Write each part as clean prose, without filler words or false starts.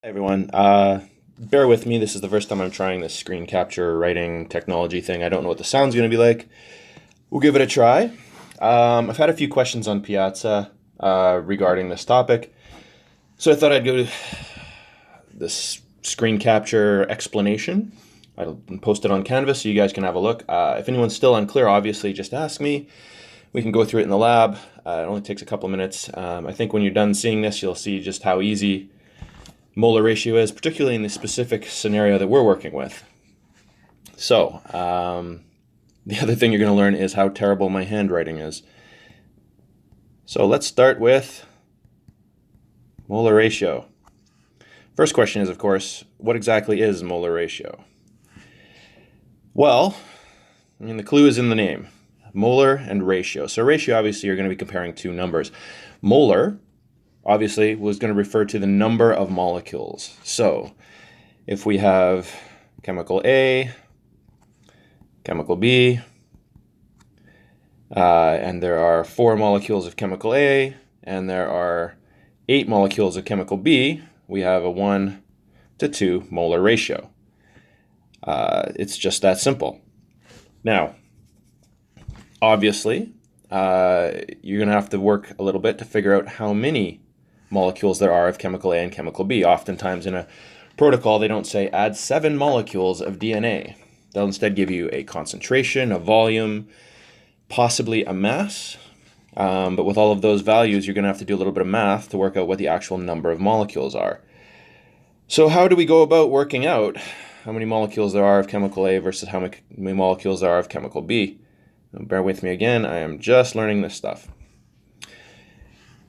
Hey everyone, bear with me. This is the first time I'm trying this screen capture writing technology thing. I don't know what the sound's going to be like. We'll give it a try. I've had a few questions on Piazza regarding this topic, so I thought I'd go to this screen capture explanation. I'll post it on Canvas so you guys can have a look. If anyone's still unclear, obviously just ask me. We can go through it in the lab. It only takes a couple of minutes. I think when you're done seeing this, you'll see just how easy molar ratio is, particularly in the specific scenario that we're working with. So, the other thing you're going to learn is how terrible my handwriting is. So let's start with molar ratio. First question is, of course, what exactly is molar ratio? Well, the clue is in the name. Molar and ratio. So ratio, obviously, you're going to be comparing two numbers. Molar, obviously, was going to refer to the number of molecules. So if we have chemical A, chemical B, and there are 4 molecules of chemical A, and there are 8 molecules of chemical B, we have a 1 to 2 molar ratio. It's just that simple. Now, obviously, you're going to have to work a little bit to figure out how many molecules there are of chemical A and chemical B. Oftentimes in a protocol, they don't say add 7 molecules of DNA. They'll instead give you a concentration, a volume, possibly a mass. But with all of those values, you're going to have to do a little bit of math to work out what the actual number of molecules are. So how do we go about working out how many molecules there are of chemical A versus how many molecules there are of chemical B? Now, bear with me again, I am just learning this stuff.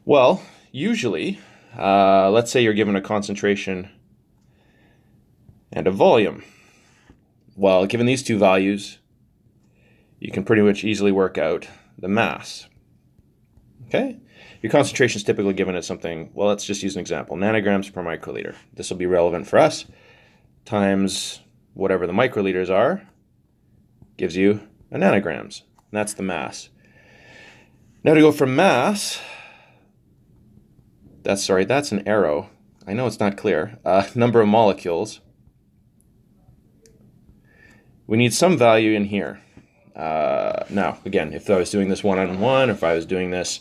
Well, usually, let's say you're given a concentration and a volume. Well, given these two values, you can pretty much easily work out the mass. Okay? Your concentration is typically given as something, well, let's just use an example, nanograms per microliter. This will be relevant for us, times whatever the microliters are, gives you a nanograms. And that's the mass. Now to go from mass, that's an arrow. I know it's not clear. Number of molecules. We need some value in here. Now, again, if I was doing this one-on-one, or if I was doing this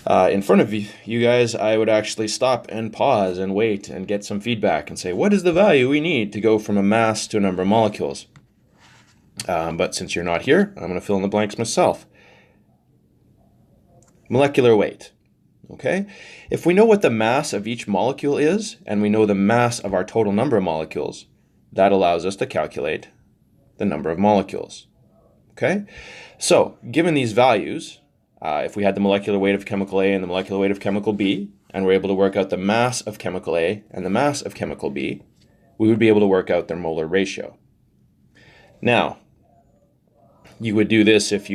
in front of you guys, I would actually stop and pause and wait and get some feedback and say, what is the value we need to go from a mass to a number of molecules? But since you're not here, I'm going to fill in the blanks myself. Molecular weight. Okay? If we know what the mass of each molecule is, and we know the mass of our total number of molecules, that allows us to calculate the number of molecules. Okay? So, given these values, if we had the molecular weight of chemical A and the molecular weight of chemical B, and we're able to work out the mass of chemical A and the mass of chemical B, we would be able to work out their molar ratio. Now, you would do this if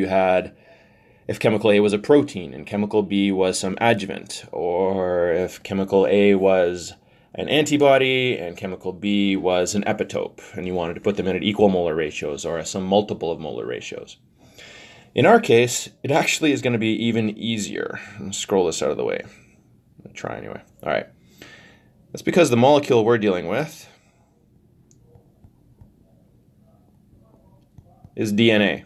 chemical A was a protein and chemical B was some adjuvant, or if chemical A was an antibody and chemical B was an epitope, and you wanted to put them in at equal molar ratios or some multiple of molar ratios. In our case, it actually is going to be even easier. Let's scroll this out of the way. I'll try anyway. All right. That's because the molecule we're dealing with is DNA.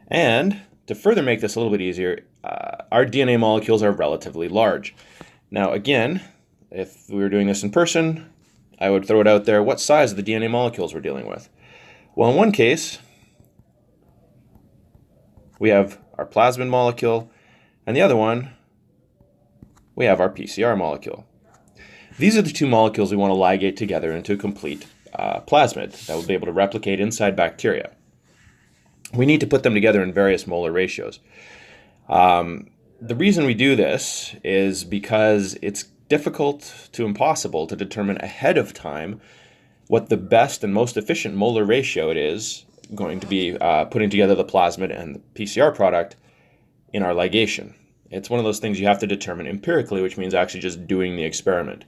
And to further make this a little bit easier, our DNA molecules are relatively large. Now, again, if we were doing this in person, I would throw it out there. What size of the DNA molecules we're dealing with? Well, in one case, we have our plasmid molecule, and the other one, we have our PCR molecule. These are the two molecules we want to ligate together into a complete plasmid that will be able to replicate inside bacteria. We need to put them together in various molar ratios. The reason we do this is because it's difficult to impossible to determine ahead of time what the best and most efficient molar ratio it is going to be putting together the plasmid and the PCR product in our ligation. It's one of those things you have to determine empirically, which means actually just doing the experiment.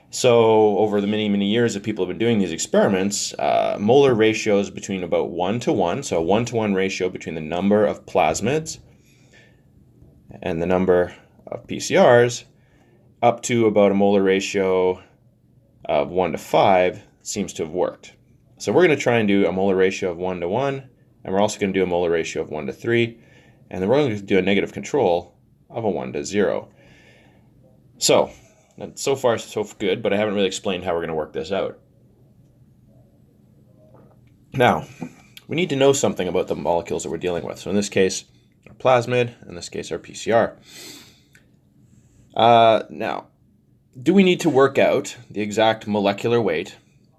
So over the many, many years that people have been doing these experiments, molar ratios between about 1 to 1, so a 1-to-1 ratio between the number of plasmids and the number of PCRs up to about a molar ratio of 1 to 5 seems to have worked. So we're going to try and do a molar ratio of 1 to 1, and we're also going to do a molar ratio of 1 to 3, and then we're going to do a negative control of a 1 to 0. So far so good, but I haven't really explained how we're going to work this out. Now, we need to know something about the molecules that we're dealing with. So in this case, our plasmid, in this case, our PCR. Now, do we need to work out the exact molecular weight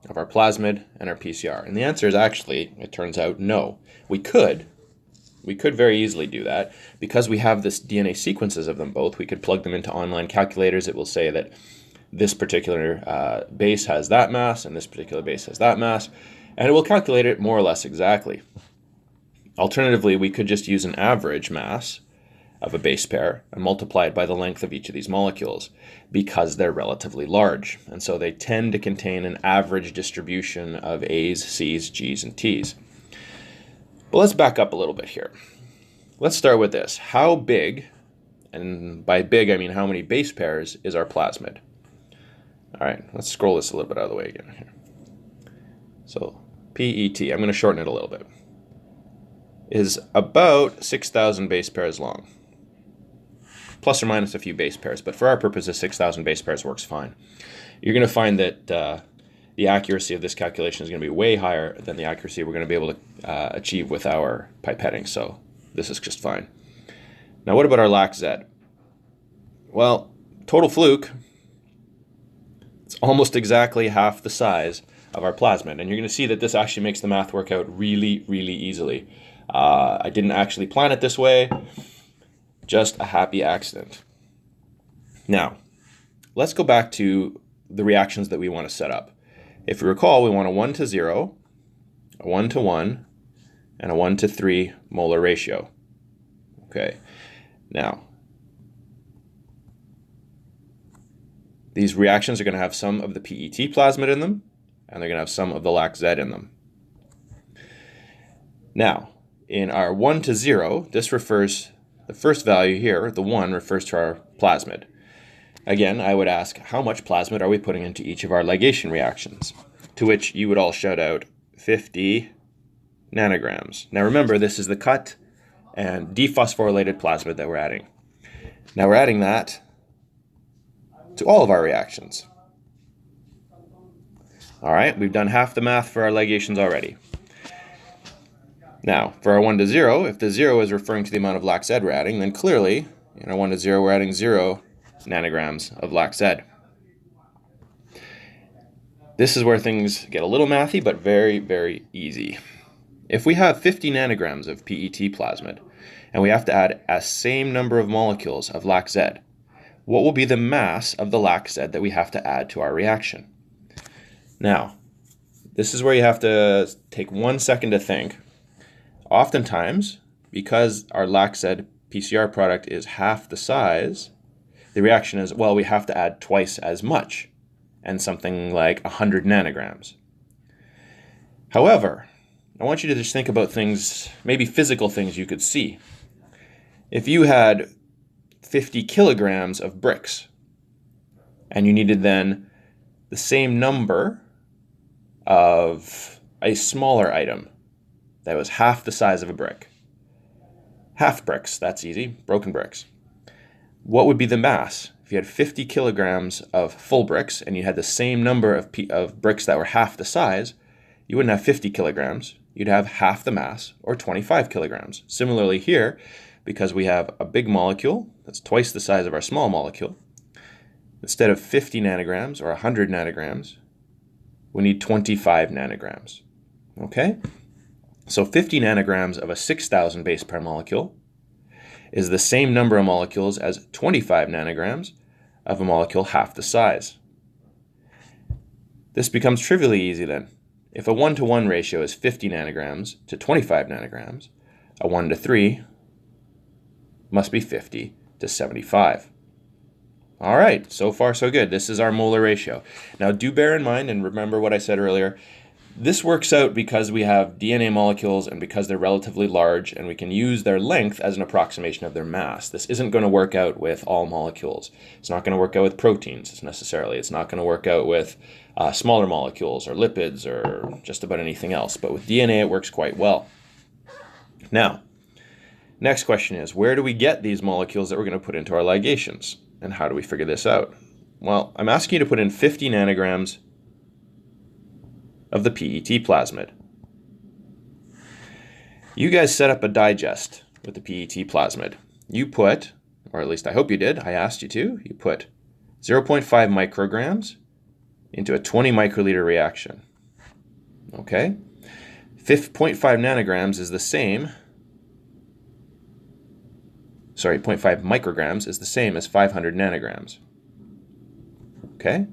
of our plasmid and our PCR? And the answer is actually, it turns out, no. We could very easily do that. Because we have this DNA sequences of them both, we could plug them into online calculators. It will say that this particular base has that mass and this particular base has that mass, and it will calculate it more or less exactly. Alternatively, we could just use an average mass of a base pair and multiply it by the length of each of these molecules because they're relatively large. And so they tend to contain an average distribution of A's, C's, G's, and T's. But let's back up a little bit here. Let's start with this. How big, and by big I mean how many base pairs, is our plasmid? All right, let's scroll this a little bit out of the way again here. So PET, I'm going to shorten it a little bit, is about 6,000 base pairs long. Plus or minus a few base pairs, but for our purposes, 6,000 base pairs works fine. You're going to find that the accuracy of this calculation is going to be way higher than the accuracy we're going to be able to achieve with our pipetting, so this is just fine. Now, what about our lac-Z? Well, total fluke, it's almost exactly half the size of our plasmid, and you're going to see that this actually makes the math work out really, really easily. I didn't actually plan it this way, just a happy accident. Now, let's go back to the reactions that we want to set up. If you recall, we want a 1 to 0, a 1 to 1, and a 1 to 3 molar ratio. Okay, now, these reactions are going to have some of the PET plasmid in them, and they're going to have some of the lac-Z in them. Now, in our 1 to 0, this refers, the first value here, the 1, refers to our plasmid. Again, I would ask, how much plasmid are we putting into each of our ligation reactions? To which you would all shout out 50 nanograms. Now remember, this is the cut and dephosphorylated plasmid that we're adding. Now we're adding that to all of our reactions. All right, we've done half the math for our ligations already. Now, for our 1 to 0, if the 0 is referring to the amount of lac-Z we're adding, then clearly, in our 1 to 0, we're adding 0 nanograms of lac-Z. This is where things get a little mathy, but very, very easy. If we have 50 nanograms of PET plasmid, and we have to add a same number of molecules of lac-Z, what will be the mass of the lac-Z that we have to add to our reaction? Now, this is where you have to take 1 second to think. Oftentimes, because our lac-Z PCR product is half the size, the reaction is, well, we have to add twice as much, and something like 100 nanograms. However, I want you to just think about things, maybe physical things you could see. If you had 50 kilograms of bricks, and you needed then the same number of a smaller item that was half the size of a brick. Half bricks, that's easy, broken bricks. What would be the mass? If you had 50 kilograms of full bricks and you had the same number of bricks that were half the size, you wouldn't have 50 kilograms, you'd have half the mass, or 25 kilograms. Similarly here, because we have a big molecule that's twice the size of our small molecule, instead of 50 nanograms or 100 nanograms, we need 25 nanograms. Okay? So 50 nanograms of a 6,000 base pair molecule is the same number of molecules as 25 nanograms of a molecule half the size. This becomes trivially easy then. If a 1 to 1 ratio is 50 nanograms to 25 nanograms, a 1 to 3 must be 50 to 75. All right, so far so good. This is our molar ratio. Now do bear in mind and remember what I said earlier. This works out because we have DNA molecules and because they're relatively large, and we can use their length as an approximation of their mass. This isn't going to work out with all molecules. It's not going to work out with proteins necessarily. It's not going to work out with smaller molecules or lipids or just about anything else. But with DNA, it works quite well. Now, next question is, where do we get these molecules that we're going to put into our ligations? And how do we figure this out? Well, I'm asking you to put in 50 nanograms of the PET plasmid. You guys set up a digest with the PET plasmid. You put, or at least I hope you did, I asked you to, you put 0.5 micrograms into a 20 microliter reaction. Okay? 0.5 nanograms is the same, 0.5 micrograms is the same as 500 nanograms. Okay?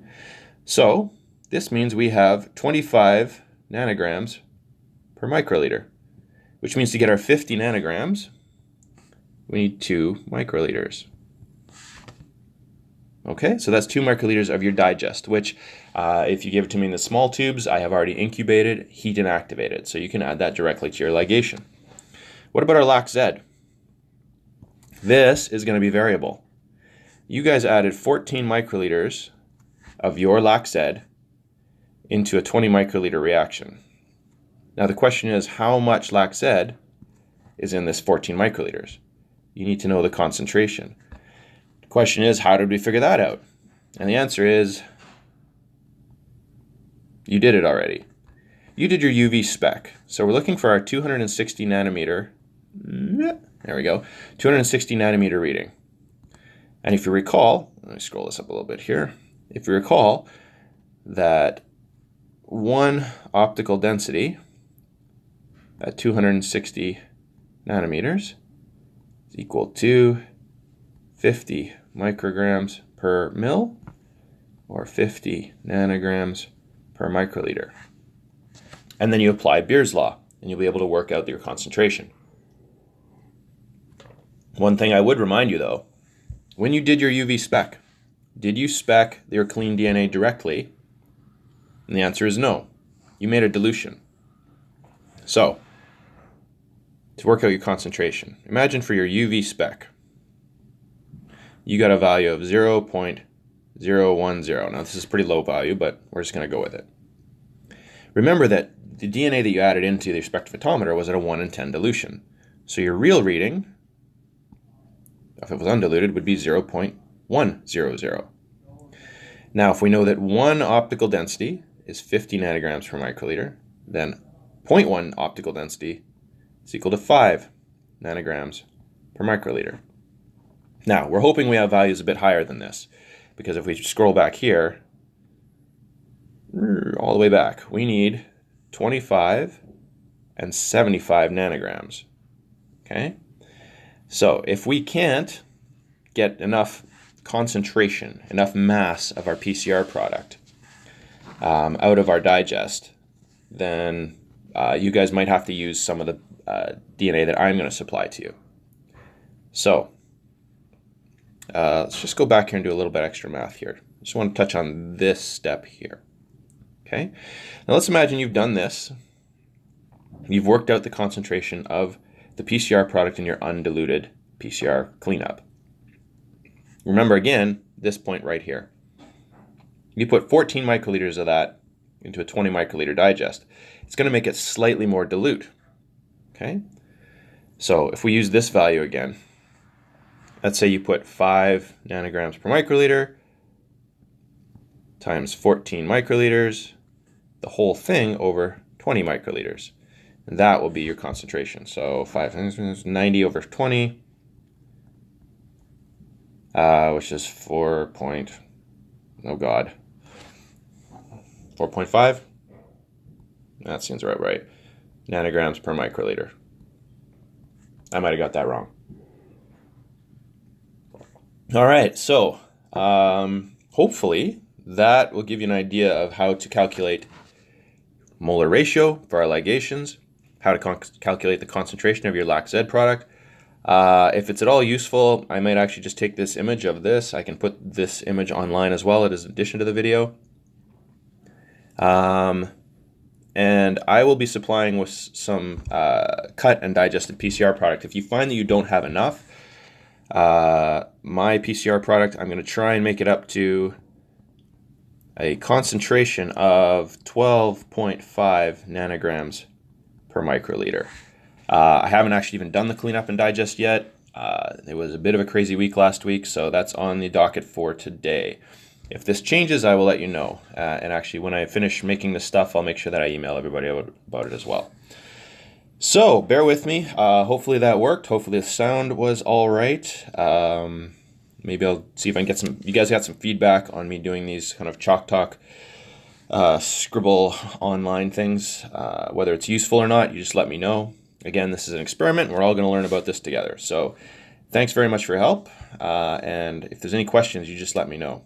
So, this means we have 25 nanograms per microliter, which means to get our 50 nanograms, we need 2 microliters. Okay, so that's 2 microliters of your digest, which if you give it to me in the small tubes, I have already incubated, heat and activated, so you can add that directly to your ligation. What about our lac-Z? This is going to be variable. You guys added 14 microliters of your lac-Z into a 20 microliter reaction. Now the question is, how much lac-Z is in this 14 microliters? You need to know the concentration. The question is, how did we figure that out? And the answer is, you did it already. You did your UV spec. So we're looking for our 260 nanometer, there we go, 260 nanometer reading. And if you recall, let me scroll this up a little bit here. If you recall that one optical density at 260 nanometers is equal to 50 micrograms per mil, or 50 nanograms per microliter. And then you apply Beer's law, and you'll be able to work out your concentration. One thing I would remind you though, when you did your UV spec, did you spec your clean DNA directly? And the answer is no. You made a dilution. So, to work out your concentration, imagine for your UV spec, you got a value of 0.010. Now this is a pretty low value, but we're just going to go with it. Remember that the DNA that you added into the spectrophotometer was at a 1 in 10 dilution. So your real reading, if it was undiluted, would be 0.100. Now, if we know that one optical density is 50 nanograms per microliter, then 0.1 optical density is equal to 5 nanograms per microliter. Now, we're hoping we have values a bit higher than this, because if we scroll back here, all the way back, we need 25 and 75 nanograms. Okay? So, if we can't get enough concentration, enough mass of our PCR product out of our digest, then you guys might have to use some of the DNA that I'm going to supply to you. So let's just go back here and do a little bit extra math here. I just want to touch on this step here. Okay. Now let's imagine you've done this. You've worked out the concentration of the PCR product in your undiluted PCR cleanup. Remember again, this point right here. You put 14 microliters of that into a 20 microliter digest. It's going to make it slightly more dilute. Okay? So if we use this value again, let's say you put 5 nanograms per microliter times 14 microliters, the whole thing over 20 microliters. And that will be your concentration. So 5 times 90 over 20, which is 4.5? That seems right. Nanograms per microliter. I might have got that wrong. All right, so hopefully that will give you an idea of how to calculate molar ratio for our ligations, how to calculate the concentration of your lac-Z product. If it's at all useful, I might actually just take this image of this. I can put this image online as well as addition to the video. and I will be supplying with some cut and digested PCR product. If you find that you don't have enough, my PCR product, I'm going to try and make it up to a concentration of 12.5 nanograms per microliter. I haven't actually even done the cleanup and digest yet. It was a bit of a crazy week last week, so that's on the docket for today. If this changes, I will let you know. And actually, when I finish making this stuff, I'll make sure that I email everybody about it as well. So bear with me. Hopefully that worked. Hopefully the sound was all right. Maybe I'll see if I can get some. You guys got some feedback on me doing these kind of chalk talk, scribble online things. Whether it's useful or not, you just let me know. Again, this is an experiment. We're all going to learn about this together. So thanks very much for your help. And if there's any questions, you just let me know.